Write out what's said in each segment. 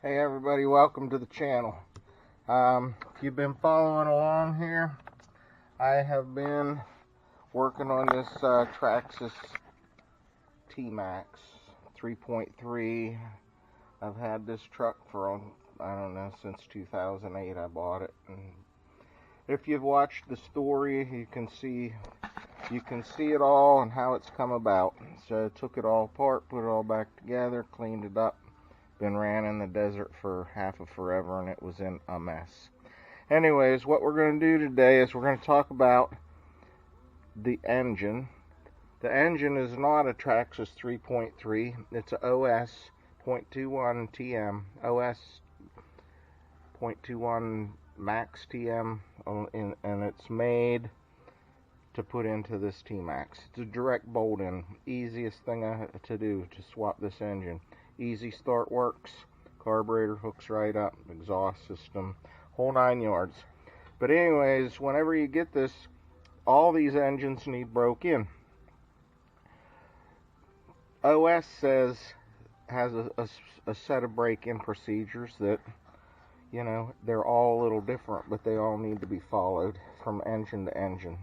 Hey everybody, welcome to the channel. If you've been following along here, I have been working on this Traxxas Maxx 3.3. I've had this truck for, I don't know, since 2008 I bought it. And if you've watched the story, you can see it all and how it's come about. So I took it all apart, put it all back together, cleaned it up. Been ran in the desert for half of forever and it was in a mess. Anyways, what we're going to do today is we're going to talk about the engine. The engine is not a Traxxas 3.3. It's a OS 0.21 TM. OS 0.21 Maxx TM, and it's made to put into this T-Maxx. It's a direct bolt-in. Easiest thing to do to swap this engine. Easy start works, carburetor hooks right up, exhaust system, whole 9 yards. But anyways, whenever you get this, all these engines need broke in. OS has a set of break-in procedures that, you know, they're all a little different, but they all need to be followed from engine to engine.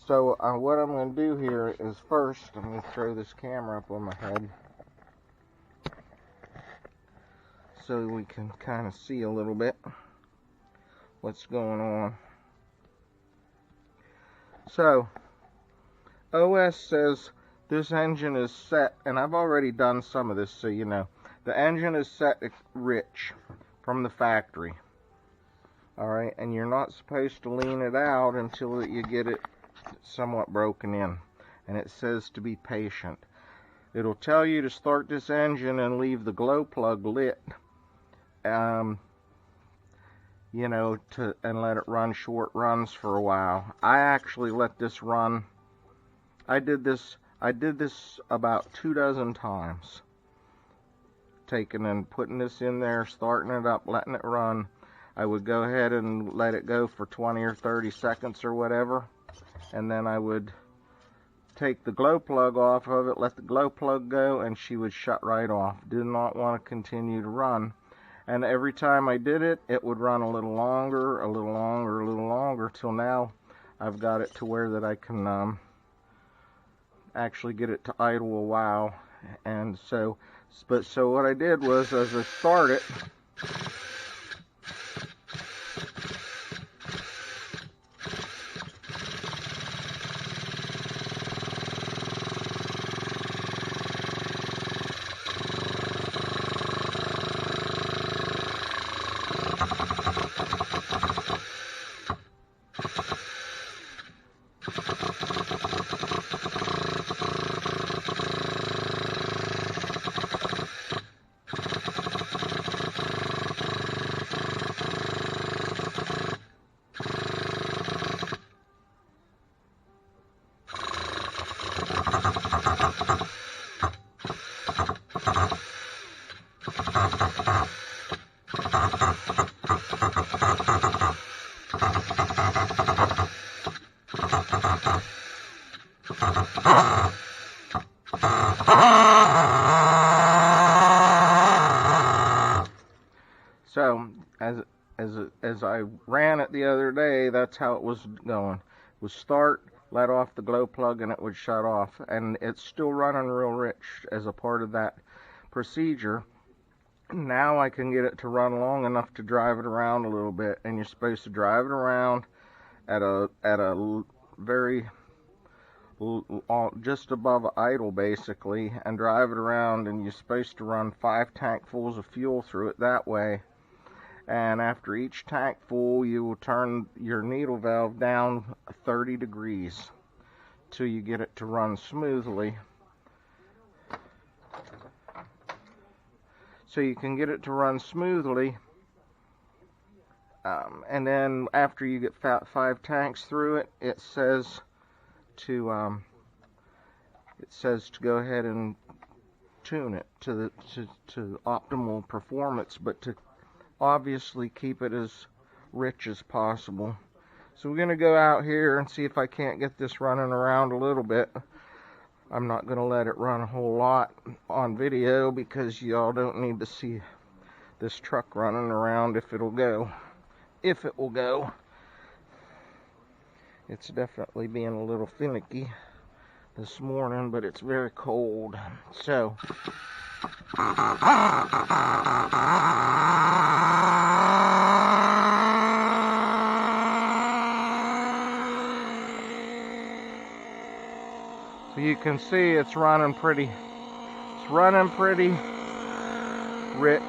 So what I'm going to do here is first, I'm going to throw this camera up on my head, so we can kind of see a little bit what's going on. So, OS says this engine is set, and I've already done some of this so you know. The engine is set rich from the factory. Alright, and you're not supposed to lean it out until you get it somewhat broken in. And it says to be patient. It'll tell you to start this engine and leave the glow plug lit. You know, and let it run short runs for a while. I actually let this run. I did this about 24 times. Taking and putting this in there, starting it up, letting it run. I would go ahead and let it go for 20 or 30 seconds or whatever, and then I would take the glow plug off of it, let the glow plug go, and she would shut right off. Did not want to continue to run. And every time I did it, it would run a little longer, a little longer, a little longer, till now I've got it to where that I can actually get it to idle a while. And so what I did was, as I start it, so as I ran it the other day, that's how it was going. It would start, let off the glow plug, and it would shut off. And it's still running real rich as a part of that procedure. Now I can get it to run long enough to drive it around a little bit. And you're supposed to drive it around at a very just above idle basically, and drive it around, and you're supposed to run 5 tankfuls of fuel through it that way. And after each tank full, you will turn your needle valve down 30 degrees till you get it to run smoothly. So you can get it to run smoothly. And then after you get 5 tanks through it, it says to go ahead and tune it to optimal performance, but to obviously keep it as rich as possible. So we're going to go out here and see if I can't get this running around a little bit. I'm not going to let it run a whole lot on video because y'all don't need to see this truck running around if it'll go. If it will go. It's definitely being a little finicky this morning, but it's very cold. So you can see it's running pretty rich.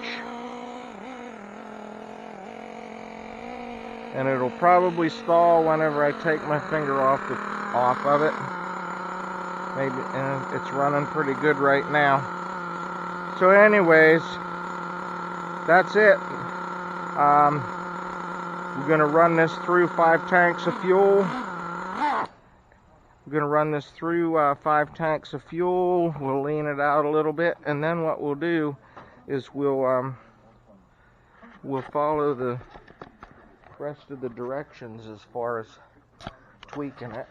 And it'll probably stall whenever I take my finger off of it. Maybe, and it's running pretty good right now. So anyways, that's it. We're gonna run this through 5 tanks of fuel. We're gonna run this through 5 tanks of fuel. We'll lean it out a little bit, and then what we'll do is we'll follow the rest of the directions as far as tweaking it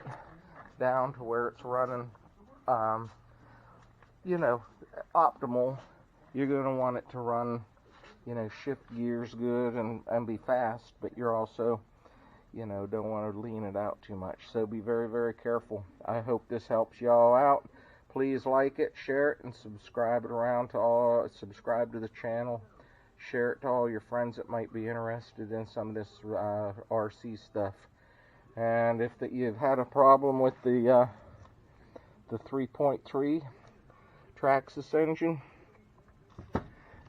down to where it's running, you know, optimal. You're going to want it to run, you know, shift gears good and be fast, but you're also, you know, don't want to lean it out too much. So be very, very careful. I hope this helps y'all out. Please like it, share it, and subscribe to the channel. Share it to all your friends that might be interested in some of this RC stuff. And if you've had a problem with the 3.3 Traxxas engine,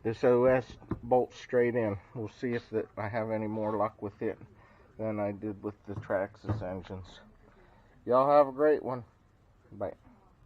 this OS bolts straight in. We'll see if I have any more luck with it than I did with the Traxxas engines. Y'all have a great one. Bye.